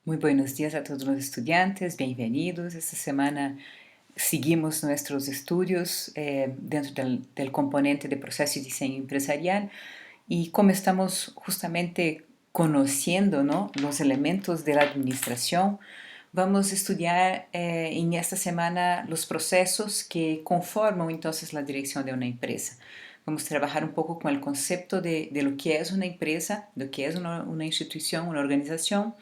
Muy buenos días a todos los estudiantes, bienvenidos. Esta semana seguimos nuestros estudios dentro del componente de proceso y diseño empresarial y como estamos justamente conociendo, ¿no?, los elementos de la administración, vamos a estudiar en esta semana los procesos que conforman entonces la dirección de una empresa. Vamos a trabajar un poco con el concepto de lo que es una empresa, lo que es una institución, una organización,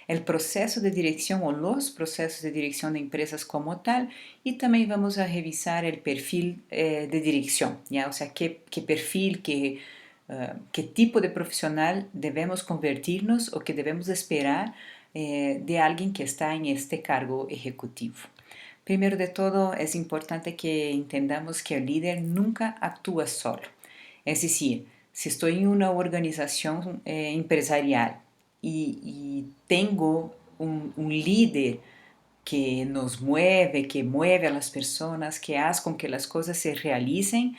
el proceso de dirección o los procesos de dirección de empresas como tal, y también vamos a revisar el perfil de dirección, ¿ya? O sea, qué perfil, qué tipo de profesional debemos convertirnos o que debemos esperar de alguien que está en este cargo ejecutivo. Primero de todo, es importante que entendamos que el líder nunca actúa solo. Es decir, si estoy en una organización empresarial y tengo un líder que nos mueve, que mueve a las personas, que hace con que las cosas se realicen,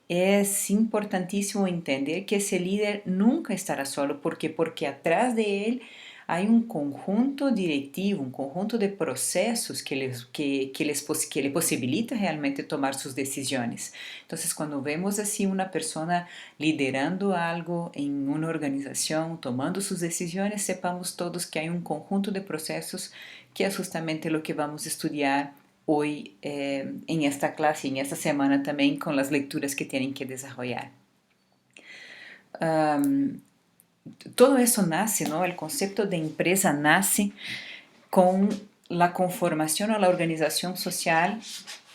es importantísimo entender que ese líder nunca estará solo, porque atrás de él hay un conjunto directivo, un conjunto de procesos que le posibilita realmente tomar sus decisiones. Entonces, cuando vemos así una persona liderando algo en una organización, tomando sus decisiones, sepamos todos que hay un conjunto de procesos que es justamente lo que vamos a estudiar hoy en esta clase, en esta semana también con las lecturas que tienen que desarrollar. Um, Todo eso nace, ¿no? El concepto de empresa nace con la conformación o la organización social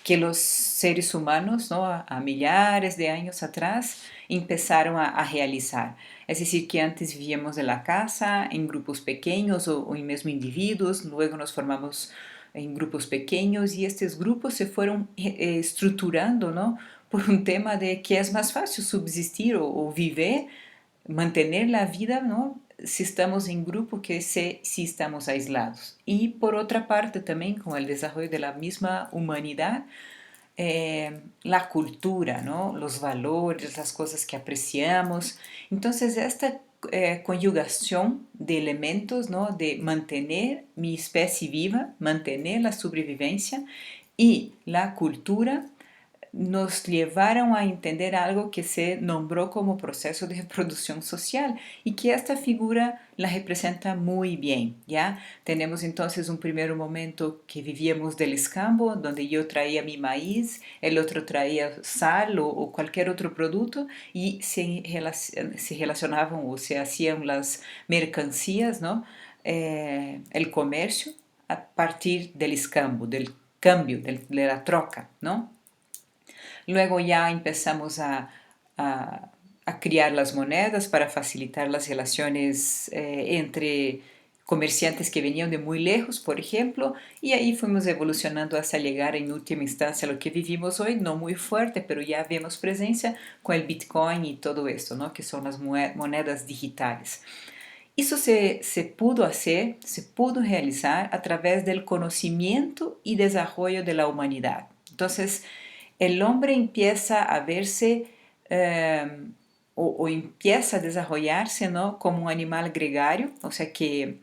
que los seres humanos, ¿no?, a millares de años atrás empezaron a realizar. Es decir, que antes vivíamos en la casa, en grupos pequeños o en mesmo individuos, luego nos formamos en grupos pequeños y estos grupos se fueron estructurando, ¿no?, por un tema de que es más fácil subsistir o vivir, mantener la vida, ¿no?, si estamos en grupo que si estamos aislados. Y por otra parte también con el desarrollo de la misma humanidad, la cultura, ¿no?, los valores, las cosas que apreciamos. Entonces esta conjugación de elementos, ¿no?, de mantener mi especie viva, mantener la sobrevivencia y la cultura, nos llevaron a entender algo que se nombró como proceso de reproducción social y que esta figura la representa muy bien, ¿ya? Tenemos entonces un primer momento que vivíamos del escambo, donde yo traía mi maíz, el otro traía sal o cualquier otro producto y se relacionaban o se hacían las mercancías, ¿no?, el comercio a partir del escambo, del cambio, de la troca, ¿no? Luego ya empezamos a crear las monedas para facilitar las relaciones entre comerciantes que venían de muy lejos, por ejemplo, y ahí fuimos evolucionando hasta llegar en última instancia a lo que vivimos hoy, no muy fuerte, pero ya vemos presencia con el Bitcoin y todo esto, ¿no?, que son las monedas digitales. Eso se pudo hacer, se pudo realizar a través del conocimiento y desarrollo de la humanidad. Entonces, el hombre empieza a verse o empieza a desarrollarse, ¿no?, como un animal gregario, o sea, que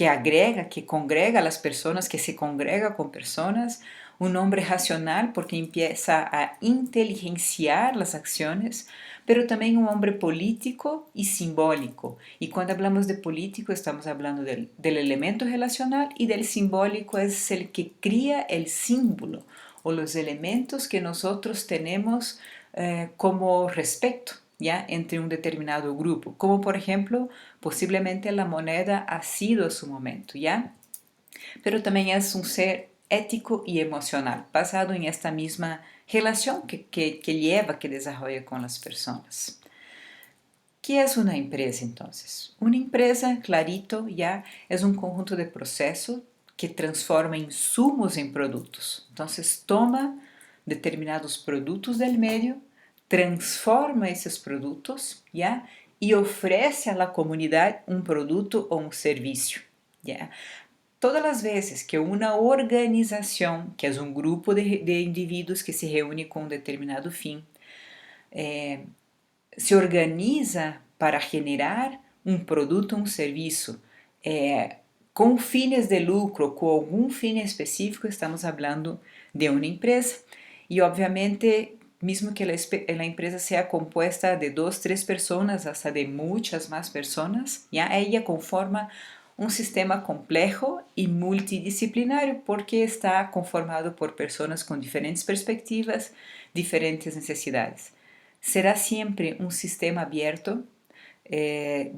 agrega, que congrega a las personas, que se congrega con personas, un hombre racional porque empieza a inteligenciar las acciones, pero también un hombre político y simbólico. Y cuando hablamos de político estamos hablando del elemento relacional y del simbólico es el que cría el símbolo o los elementos que nosotros tenemos como respeto, ¿ya?, entre un determinado grupo, como por ejemplo, posiblemente la moneda ha sido a su momento, ¿ya? Pero también es un ser ético y emocional, basado en esta misma relación que lleva, que desarrolla con las personas. ¿Qué es una empresa entonces? Una empresa, clarito, ya es un conjunto de procesos que transforma insumos en productos. Entonces toma determinados productos del medio, transforma esos productos, ¿ya?, y ofrece a la comunidad un producto o un servicio, ¿ya? Todas las veces que una organización, que es un grupo de individuos que se reúne con un determinado fin, se organiza para generar um produto ou um serviço com fines de lucro, com algum fim específico, estamos falando de uma empresa. E, obviamente, mesmo que a empresa seja compuesta de 2, 3 pessoas, hasta de muitas mais pessoas, ela conforma um sistema complexo e multidisciplinário, porque está conformado por pessoas com diferentes perspectivas, diferentes necessidades. Será sempre um sistema aberto.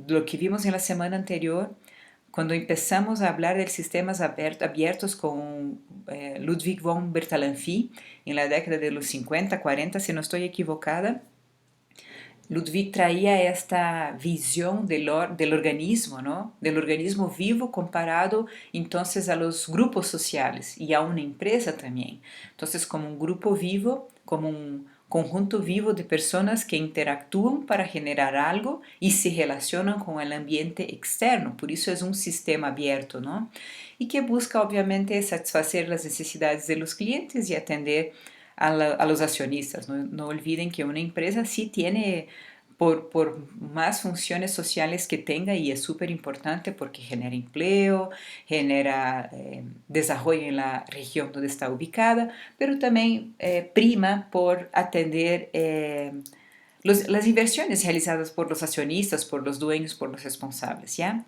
Lo que vimos na semana anterior, quando começamos a falar de sistemas abertos com Ludwig von Bertalanffy, na década de los 50, 40, se não estou equivocada, Ludwig traía esta visión del organismo, ¿no? Del organismo vivo comparado entonces a los grupos sociales y a una empresa también. Entonces, como un grupo vivo, como un conjunto vivo de personas que interactúan para generar algo y se relacionan con el ambiente externo. Por eso es un sistema abierto, ¿no? Y que busca, obviamente, satisfacer las necesidades de los clientes y atender a los accionistas. No olviden que una empresa sí tiene, por más funciones sociales que tenga, y es súper importante porque genera empleo, genera desarrollo en la región donde está ubicada, pero también prima por atender las inversiones realizadas por los accionistas, por los dueños, por los responsables, ¿ya?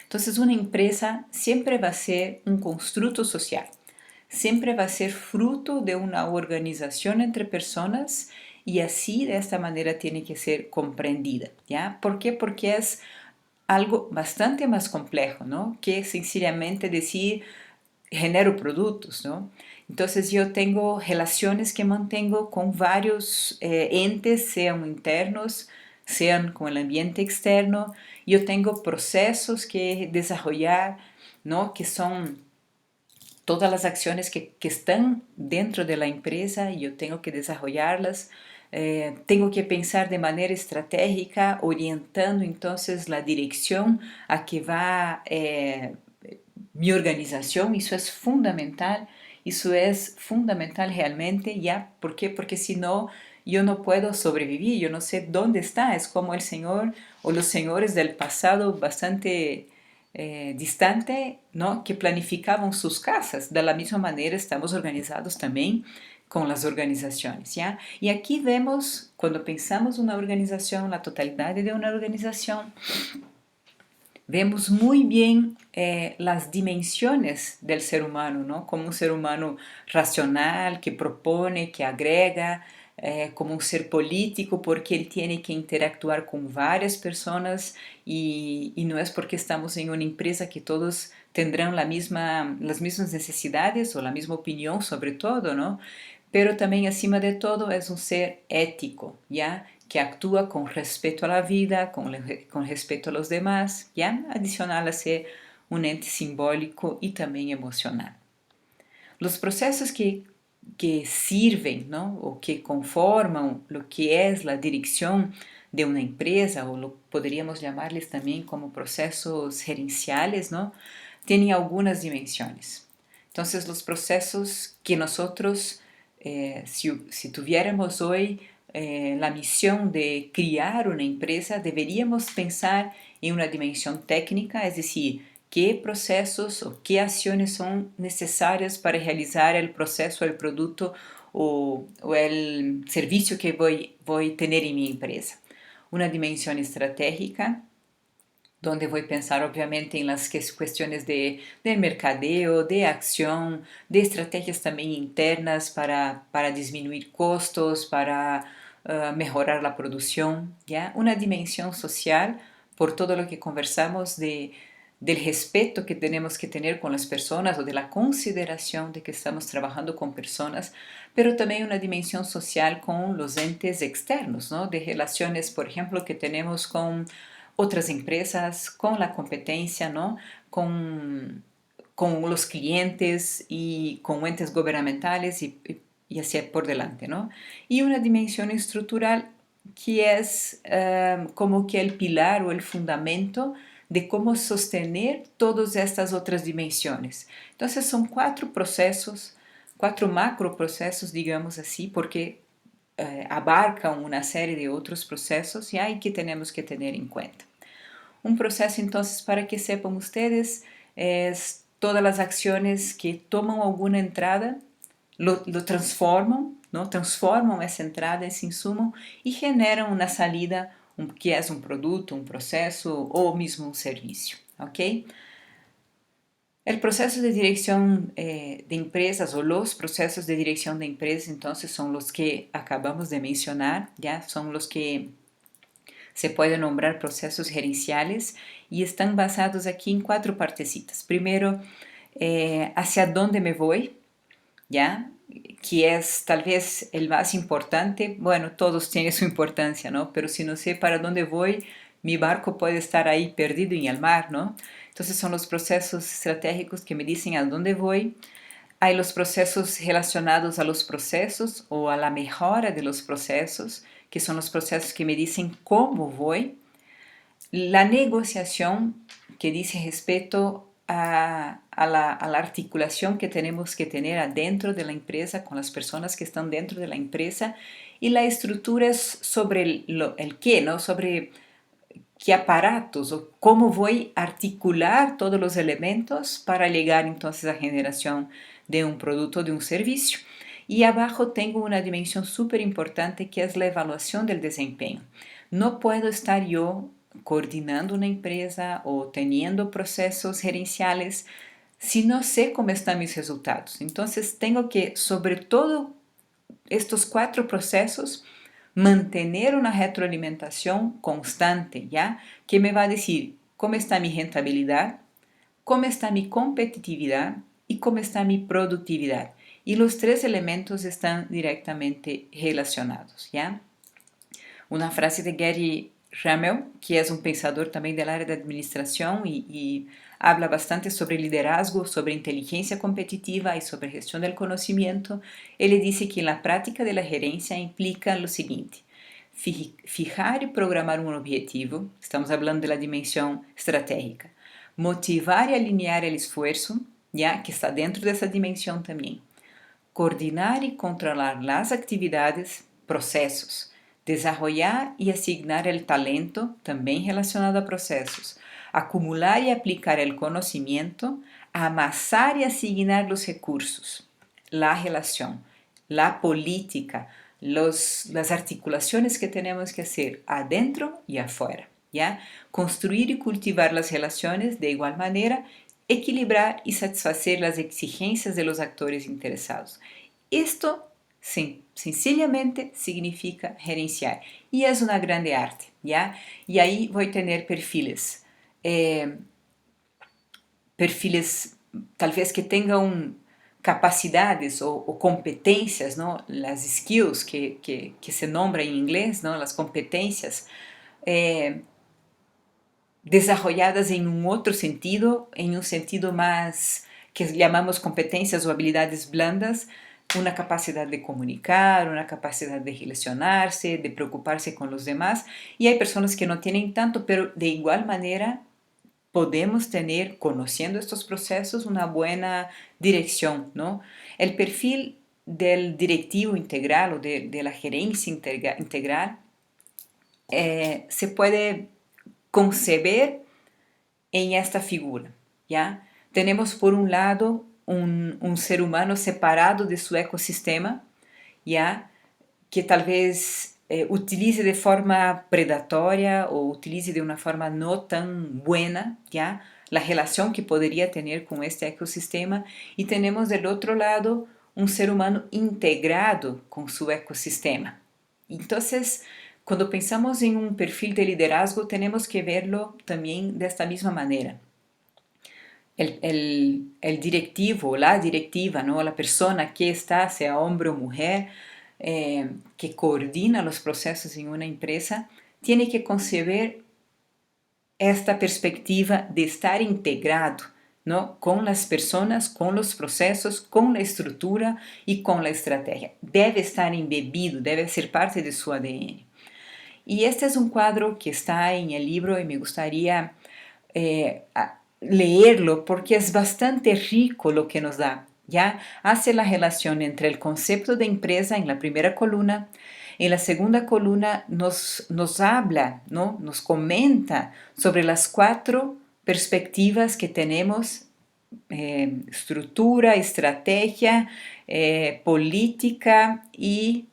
Entonces, una empresa siempre va a ser un constructo social. Siempre va a ser fruto de una organización entre personas y así de esta manera tiene que ser comprendida, ¿ya? ¿Por qué? Porque es algo bastante más complejo, ¿no? Que sencillamente decir genero productos, ¿no? Entonces yo tengo relaciones que mantengo con varios entes, sean internos, sean con el ambiente externo. Yo tengo procesos que desarrollar, ¿no? Que son todas las acciones que están dentro de la empresa y yo tengo que desarrollarlas. Tengo que pensar de manera estratégica, orientando entonces la dirección a que va mi organización. Eso es fundamental realmente, ¿ya? ¿Por qué? Porque si no, yo no puedo sobrevivir, yo no sé dónde está. Es como el señor o los señores del pasado bastante distante, ¿no? Que planificaban sus casas. De la misma manera estamos organizados también con las organizaciones, ¿ya? Y aquí vemos, cuando pensamos una organización, la totalidad de una organización, vemos muy bien las dimensiones del ser humano, ¿no? Como un ser humano racional, que propone, que agrega, como un ser político, porque él tiene que interactuar con varias personas y no es porque estamos en una empresa que todos tendrán las mismas necesidades o la misma opinión sobre todo, ¿no? Pero también, acima de todo, es un ser ético, ¿ya? Que actúa con respeto a la vida, con respeto a los demás, ¿ya? Adicional a ser un ente simbólico y también emocional. Los procesos que sirven, ¿no? O que conforman lo que es la dirección de una empresa, o podríamos llamarles también como procesos gerenciales, ¿no? Tienen algunas dimensiones. Entonces, los procesos que nosotros, si tuviéramos hoy la misión de crear una empresa, deberíamos pensar en una dimensión técnica, es decir, qué procesos o qué acciones son necesarias para realizar el proceso, el producto o el servicio que voy a tener en mi empresa. Una dimensión estratégica, donde voy a pensar obviamente en las cuestiones de mercadeo, de acción, de estrategias también internas para disminuir costos, para mejorar la producción, ¿ya? Una dimensión social, por todo lo que conversamos del respeto que tenemos que tener con las personas o de la consideración de que estamos trabajando con personas, pero también una dimensión social con los entes externos, ¿no? De relaciones, por ejemplo, que tenemos con otras empresas, con la competencia, ¿no? Con los clientes y con entes gubernamentales y así por delante, ¿no? Y una dimensión estructural que es como que el pilar o el fundamento de cómo sostener todas estas otras dimensiones. Entonces son 4 procesos, 4 macro procesos, digamos así, porque abarcan una serie de otros procesos y hay que tenemos que tener en cuenta. Un proceso, entonces, para que sepan ustedes, es todas las acciones que toman alguna entrada, lo transforman, ¿no? Transforman esa entrada, ese insumo, y generan una salida, que es un producto, un proceso o mismo un servicio, ¿ok? El proceso de dirección de empresas o los procesos de dirección de empresas entonces son los que acabamos de mencionar, ya son los que se pueden nombrar procesos gerenciales y están basados aquí en 4 partecitas. Primero, hacia dónde me voy, ¿ya? Que es tal vez el más importante. Bueno, todos tienen su importancia, ¿no? Pero si no sé para dónde voy, mi barco puede estar ahí perdido en el mar, ¿no? Entonces son los procesos estratégicos que me dicen a dónde voy. Hay los procesos relacionados a los procesos o a la mejora de los procesos, que son los procesos que me dicen cómo voy. La negociación, que dice respecto a la articulación que tenemos que tener adentro de la empresa con las personas que están dentro de la empresa, y la estructura es sobre el qué, ¿no? Sobre qué aparatos o cómo voy a articular todos los elementos para llegar entonces a generación de un producto, de un servicio. Y abajo tengo una dimensión súper importante que es la evaluación del desempeño. No puedo estar yo coordinando una empresa o teniendo procesos gerenciales si no sé cómo están mis resultados. Entonces tengo que, sobre todo estos 4 procesos, mantener una retroalimentación constante, ¿ya? Que me va a decir cómo está mi rentabilidad, cómo está mi competitividad y cómo está mi productividad. Y los 3 elementos están directamente relacionados, ¿ya? Una frase de Gary Hamel, que es un pensador también del área de administración y habla bastante sobre liderazgo, sobre inteligencia competitiva y sobre gestión del conocimiento. Él dice que la práctica de la gerencia implica lo siguiente: fijar y programar un objetivo, estamos hablando de la dimensión estratégica, motivar y alinear el esfuerzo, ya que está dentro de esa dimensión también, coordinar y controlar las actividades, procesos, desarrollar y asignar el talento, también relacionado a procesos, acumular y aplicar el conocimiento, amasar y asignar los recursos, la relación, la política, las articulaciones que tenemos que hacer adentro y afuera, ¿ya? Construir y cultivar las relaciones de igual manera, equilibrar y satisfacer las exigencias de los actores interesados. Esto sencillamente significa gerenciar y es una grande arte, ¿ya? Y ahí voy a tener perfiles, perfiles tal vez que tengan capacidades o competencias, ¿no? Las skills que se nombra en inglés, ¿no? Las competencias desarrolladas en un otro sentido, en un sentido más que llamamos competencias o habilidades blandas, una capacidad de comunicar, una capacidad de relacionarse, de preocuparse con los demás. Y hay personas que no tienen tanto, pero de igual manera podemos tener, conociendo estos procesos, una buena dirección, ¿no? El perfil del directivo integral o de la gerencia integral se puede conceber en esta figura, ¿ya? Tenemos por un lado un ser humano separado de su ecosistema, ¿ya? Que tal vez utilice de forma predatoria o utilice de una forma no tan buena, ¿ya? La relación que podría tener con este ecosistema. Y tenemos del otro lado un ser humano integrado con su ecosistema. Entonces, cuando pensamos en un perfil de liderazgo, tenemos que verlo también de esta misma manera. El directivo, la directiva, ¿no? La persona que está, sea hombre o mujer, que coordina los procesos en una empresa, tiene que conceber esta perspectiva de estar integrado, ¿no? Con las personas, con los procesos, con la estructura y con la estrategia. Debe estar embebido, debe ser parte de su ADN. Y este es un cuadro que está en el libro y me gustaría leerlo porque es bastante rico lo que nos da. Ya hace la relación entre el concepto de empresa en la primera columna. En la segunda columna nos habla, ¿no? Nos comenta sobre las 4 perspectivas que tenemos, estructura, estrategia, política, y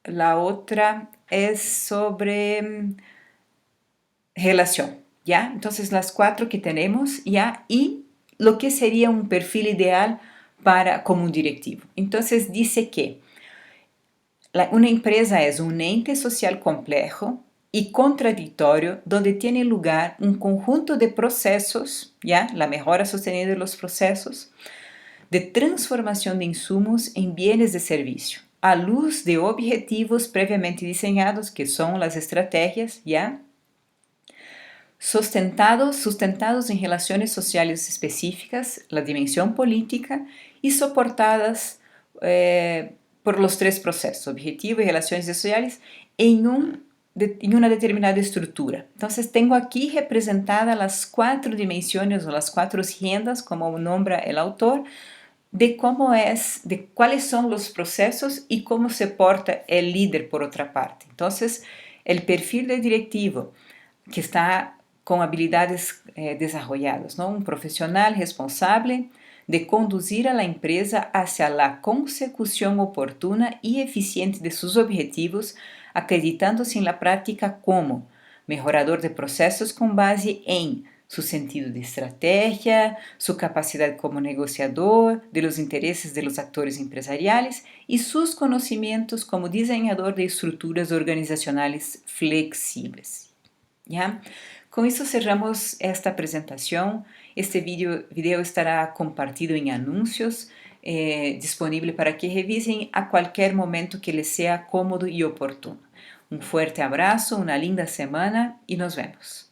la otra es sobre relación, ¿ya? Entonces las 4 que tenemos, ¿ya? Y lo que sería un perfil ideal como un directivo. Entonces dice que una empresa es un ente social complejo y contradictorio donde tiene lugar un conjunto de procesos, ¿ya? La mejora sostenida de los procesos, de transformación de insumos en bienes de servicio, a luz de objetivos previamente diseñados, que son las estrategias, ¿ya? Sustentados en relaciones sociales específicas, la dimensión política, y soportadas por los 3 procesos, objetivo y relaciones sociales, en una determinada estructura. Entonces tengo aquí representadas las 4 dimensiones o las 4 agendas, como nombra el autor, de cuáles son los procesos y cómo se porta el líder por otra parte. Entonces, el perfil del directivo que está con habilidades desarrolladas, ¿no? Un profesional responsable de conducir a la empresa hacia la consecución oportuna y eficiente de sus objetivos, acreditándose en la práctica como mejorador de procesos con base en su sentido de estrategia, su capacidad como negociador de los intereses de los actores empresariales y sus conocimientos como diseñador de estructuras organizacionales flexibles. ¿Ya? Con eso cerramos esta presentación. Este video estará compartido en anuncios, disponible para que revisen a cualquier momento que les sea cómodo y oportuno. Un fuerte abrazo, una linda semana y nos vemos.